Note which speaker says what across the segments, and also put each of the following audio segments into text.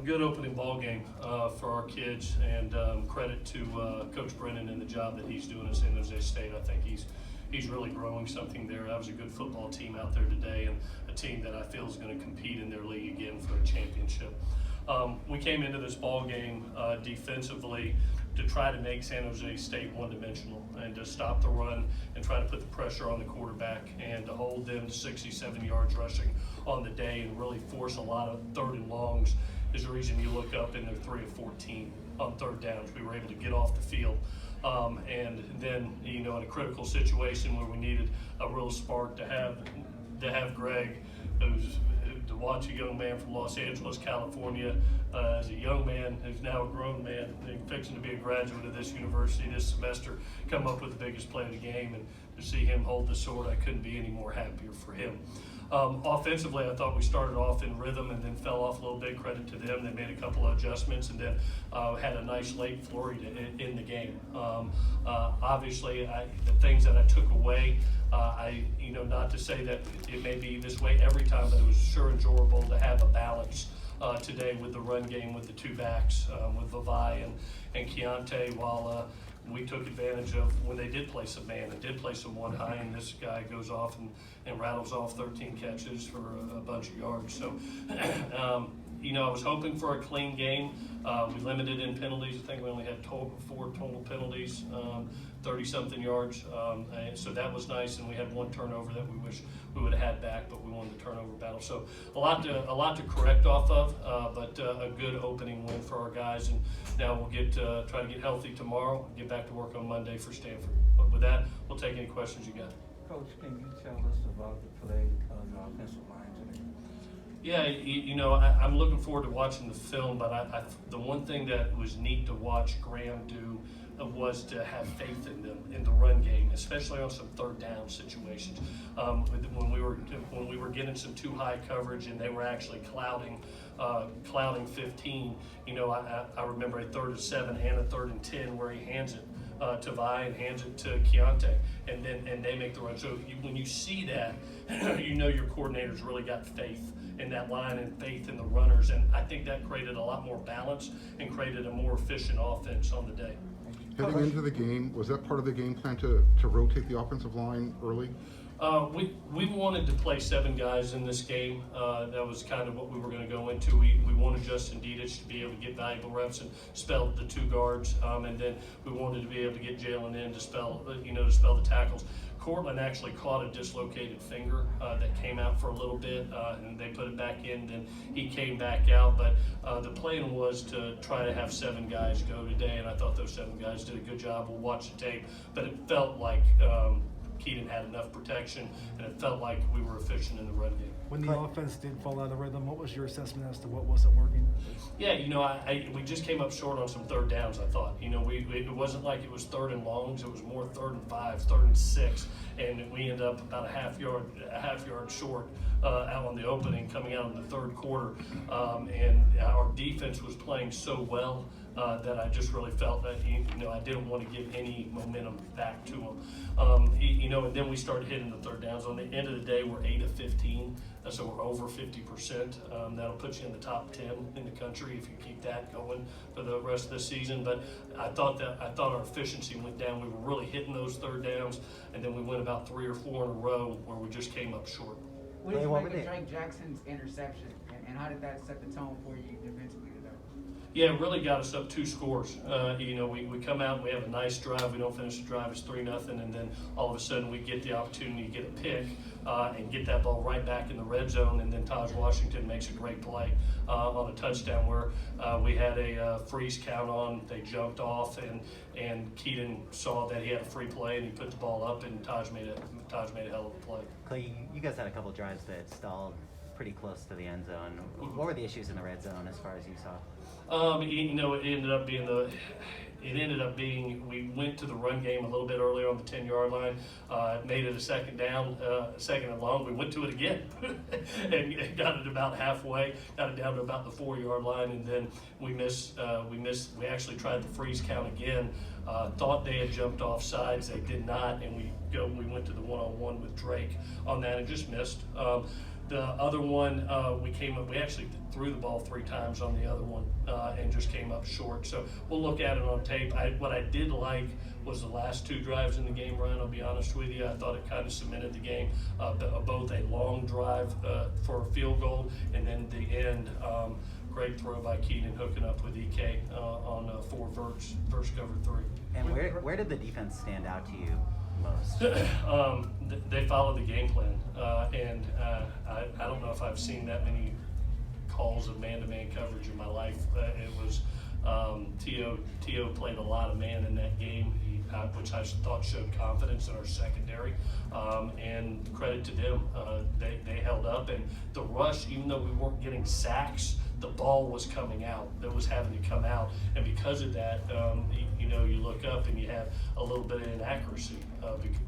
Speaker 1: good opening ball game for our kids, and credit to Coach Brennan and the job that he's doing at San Jose State. I think he's really growing something there. That was a good football team out there today, and a team that I feel is going to compete in their league again for a championship. We came into this ball game defensively to try to make San Jose State one-dimensional and to stop the run and try to put the pressure on the quarterback and to hold them to 67 yards rushing on the day and really force a lot of third and longs is the reason you look up and they're 3 of 14 on third downs. We were able to get off the field. And then, in a critical situation where we needed a real spark to have Greg, to watch a young man from Los Angeles, California, as a young man who's now a grown man, fixing to be a graduate of this university this semester, come up with the biggest play of the game, and to see him hold the sword, I couldn't be any more happier for him. Offensively, I thought we started off in rhythm and then fell off a little bit. Credit to them. They made a couple of adjustments and then had a nice late flurry in the game. Obviously, the things that I took away, not to say that it may be this way every time, but it was sure enjoyable to have a balance today with the run game with the two backs, with Vavai and Keontae, while we took advantage of when they did play some man and did play some one high, and this guy goes off and rattles off 13 catches for a bunch of yards. So, I was hoping for a clean game. We limited in penalties. I think we only had 4 total penalties, 30-something yards. So that was nice, and we had 1 turnover that we wish we would have had back, but we won the turnover battle. So a lot to correct off of, but a good opening win for our guys. And now we'll try to get healthy tomorrow and get back to work on Monday for Stanford. But with that, we'll take any questions you got.
Speaker 2: Coach, can you tell us about the play on the offensive line today?
Speaker 1: Yeah, I'm looking forward to watching the film, but the one thing that was neat to watch Graham do was to have faith in them in the run game, especially on some third down situations. When we were getting some too high coverage and they were actually clouding 15, I remember a 3rd and 7 and a 3rd and 10 where he hands it to Vi and hands it to Keontae, and they make the run. So when you see that, your coordinator's really got faith in that line and faith in the runners, and I think that created a lot more balance and created a more efficient offense on the day.
Speaker 3: Heading into the game, was that part of the game plan to rotate the offensive line early?
Speaker 1: We wanted to play 7 guys in this game. That was kind of what we were going to go into. We wanted Justin Dedich to be able to get valuable reps and spell the 2 guards, and then we wanted to be able to get Jalen in to spell the tackles. Cortland actually caught a dislocated finger that came out for a little bit, and they put it back in, then he came back out. But the plan was to try to have 7 guys go today, and I thought those 7 guys did a good job. We'll watch the tape, but it felt like Keaton had enough protection, and it felt like we were efficient in the run game.
Speaker 4: When the offense did fall out of rhythm, what was your assessment as to what wasn't working?
Speaker 1: Yeah, we just came up short on some third downs, I thought. It wasn't like it was 3rd and longs. It was more 3rd and 5, 3rd and 6, and we ended up about a half yard short out on the opening coming out in the 3rd quarter. And our defense was playing so well that I just really felt that I didn't want to give any momentum back to them. And then we started hitting the third downs. On the end of the day, we're 8 of 15, so we're over 50%. That'll put you in the top 10 in the country if you keep that going for the rest of the season. But I thought our efficiency went down. We were really hitting those third downs, and then we went about 3 or 4 in a row where we just came up short.
Speaker 5: What did you make of Drake Jackson's interception, and how did that set the tone for you defensively today?
Speaker 1: Yeah, it really got us up 2 scores. We come out and we have a nice drive. We don't finish the drive, it's 3-0, and then all of a sudden we get the opportunity to get a pick and get that ball right back in the red zone, and then Taj Washington makes a great play on a touchdown where we had a freeze count on. They jumped off, and Keaton saw that he had a free play, and he put the ball up, and Taj made a hell of a play.
Speaker 6: Clay, you guys had a couple drives that stalled pretty close to the end zone. What were the issues in the red zone as far as you saw? It ended up being we went to the run game a little bit earlier on the 10-yard line, made it a second and long. We went to it again and got it about halfway, got it down to about the 4-yard line, and then we actually tried the freeze count again. Thought they had jumped off sides, they did not, and we went to the one-on-one with Drake on that and just missed. The other one, we actually threw the ball 3 times on the other one and just came up short. So we'll look at it on tape. What I did like was the last 2 drives in the game, Ryan, I'll be honest with you. I thought it kind of cemented the game, both a long drive for a field goal and then the end, great throw by Keenan hooking up with EK on 4 verse cover 3.
Speaker 7: And where did the defense stand out to you most?
Speaker 6: They followed the game plan, and I don't know if I've seen that many calls of man-to-man coverage in my life. It was T.O. played a lot of man in that game, which I thought showed confidence in our secondary, and credit to them. They held up, and the rush, even though we weren't getting sacks, the ball was coming out. That was having to come out, and because of that, you look up and you have a little bit of inaccuracy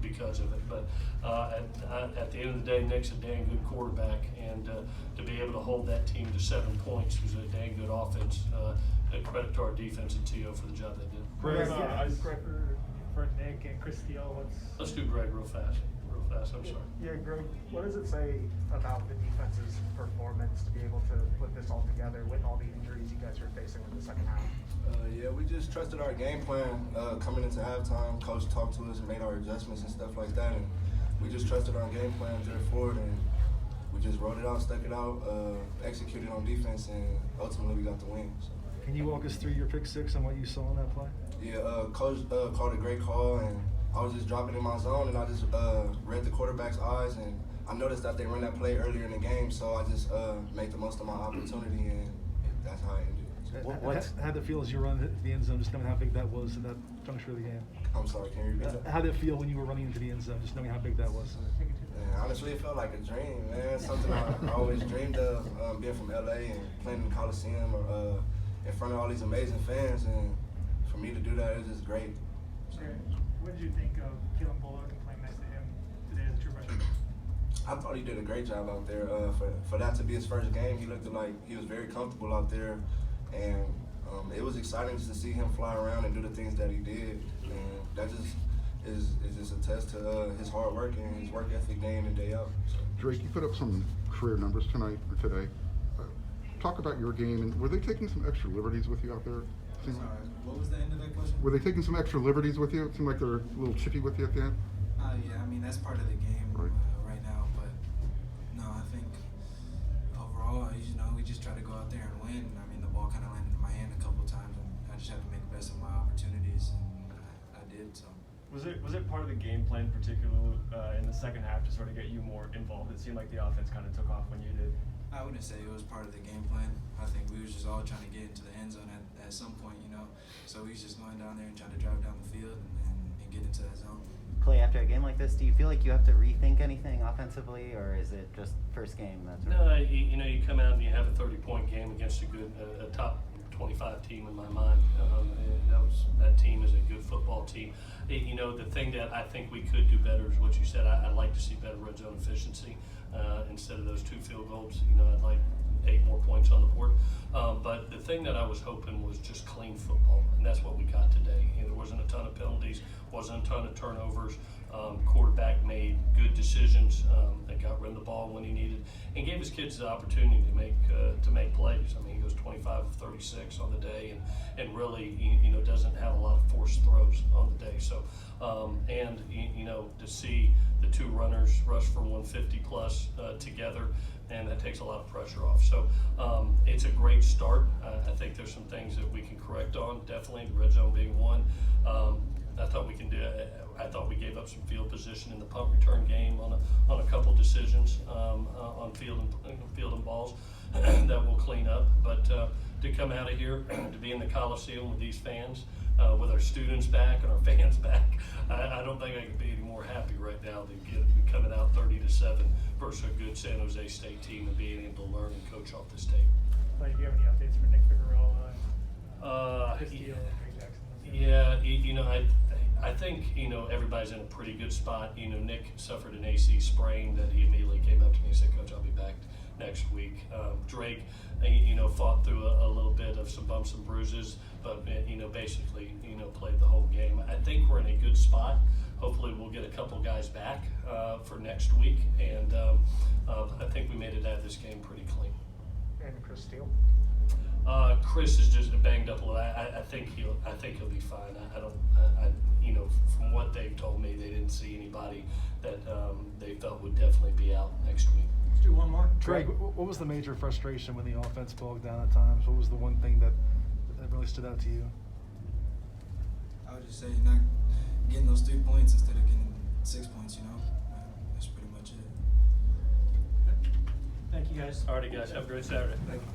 Speaker 6: because of it. But at the end of the day, Nick's a dang good quarterback, and to be able to hold that team to 7 points was a dang good offense. Credit to our defense and T.O. for the job they did.
Speaker 4: Greg,
Speaker 8: Greg for Nick and Chris Steele.
Speaker 6: Let's do Greg real fast. I'm sorry.
Speaker 8: Yeah, Greg, what does it say about the defense's performance to be able to put this all together with all the injuries you guys are facing in the second half?
Speaker 9: Yeah, we just trusted our game plan coming into halftime. Coach talked to us and made our adjustments and stuff like that, and we just trusted our game plan to the forward, and we just wrote it out, stuck it out, executed on defense, and ultimately we got the win. So.
Speaker 4: Can you walk us through your pick 6 and what you saw in that play?
Speaker 9: Yeah, Coach called a great call, and I was just dropping in my zone, and I just read the quarterback's eyes, and I noticed that they ran that play earlier in the game, so I just made the most of my opportunity, and that's how it ended.
Speaker 4: How'd it feel as you were running the end zone, just knowing how big that was in that juncture of the game?
Speaker 9: I'm sorry, can you repeat that?
Speaker 4: How did it feel when you were running into the end zone, just knowing how big that was?
Speaker 9: Man, honestly, it felt like a dream, man. Something I always dreamed of, being from LA and playing in the Coliseum or in front of all these amazing fans, and for me to do that is just great. So.
Speaker 8: What did you think of Keelan Bullock and playing next to him today as a true freshman?
Speaker 9: I thought he did a great job out there. For that to be his first game, he looked like he was very comfortable out there, and it was exciting just to see him fly around and do the things that he did. And that just is just a test to his hard work and his work ethic day in and day out. So.
Speaker 3: Drake, you put up some career numbers tonight or today. Talk about your game, and were they taking some extra liberties with you out there?
Speaker 10: Sorry, what was the end of that question?
Speaker 3: Were they taking some extra liberties with you? It seemed like they were a little chippy with you at the end.
Speaker 10: Yeah, I mean, that's part of the game right now, but no, I think overall, we just try to go out there and win. I mean, the ball kind of landed in my hand a couple of times, and I just had to make the best of my opportunities, and I did, so.
Speaker 11: Was it part of the game plan, particularly in the second half, to sort of get you more involved? It seemed like the offense kind of took off when you did.
Speaker 10: I wouldn't say it was part of the game plan. I think we was just all trying to get into the end zone at some point, So we was just going down there and trying to drive down the field and get into that zone.
Speaker 7: Clay, after a game like this, do you feel like you have to rethink anything offensively, or is it just first game?
Speaker 6: No, you come out and you have a 30-point game against a top 25 team in my mind. That team is a good football team. The thing that I think we could do better is what you said. I'd like to see better red zone efficiency instead of those 2 field goals. I'd like 8 more points on the board. But the thing that I was hoping was just clean football, and that's what we got today. There wasn't a ton of penalties, wasn't a ton of turnovers. Quarterback made good decisions. They got rid of the ball when he needed, and gave his kids the opportunity to make plays. I mean, he goes 25 of 36 on the day, and really doesn't have a lot of forced throws on the day. So, to see the 2 runners rush for 150 plus together, and that takes a lot of pressure off. So it's a great start. I think there's some things that we can correct on. Definitely the red zone being one. I thought we gave up some field position in the punt return game on a couple decisions on field and balls that we'll clean up. But to come out of here to be in the Coliseum with these fans, with our students back and our fans back, I don't think I could be any more happy right now than coming out 30-7 versus a good San Jose State team and being able to learn and coach off this tape.
Speaker 8: Do you have any updates for Nick Figueroa, Chris Steele, and Drake Jackson?
Speaker 6: Yeah, I think everybody's in a pretty good spot. Nick suffered an AC sprain that he immediately came up to me and said, "Coach, I'll be back next week." Drake, fought through a little bit of some bumps and bruises, but basically played the whole game. I think we're in a good spot. hopefully we'll get a couple guys back for next week, and I think we made it out of this game pretty clean.
Speaker 8: And Chris Steele?
Speaker 6: Chris is just banged up a little. I think he'll be fine. I you know, from what they've told me, they didn't see anybody that they felt would definitely be out next week.
Speaker 2: Let's do one more.
Speaker 4: Greg, what was the major frustration when the offense bogged down at times? What was the one thing that really stood out to you?
Speaker 10: I would just say not getting those 3 points instead of getting 6 points, you know? That's pretty much it.
Speaker 2: Thank you, guys.
Speaker 6: Alrighty, guys, have a great Saturday.
Speaker 2: Thank you.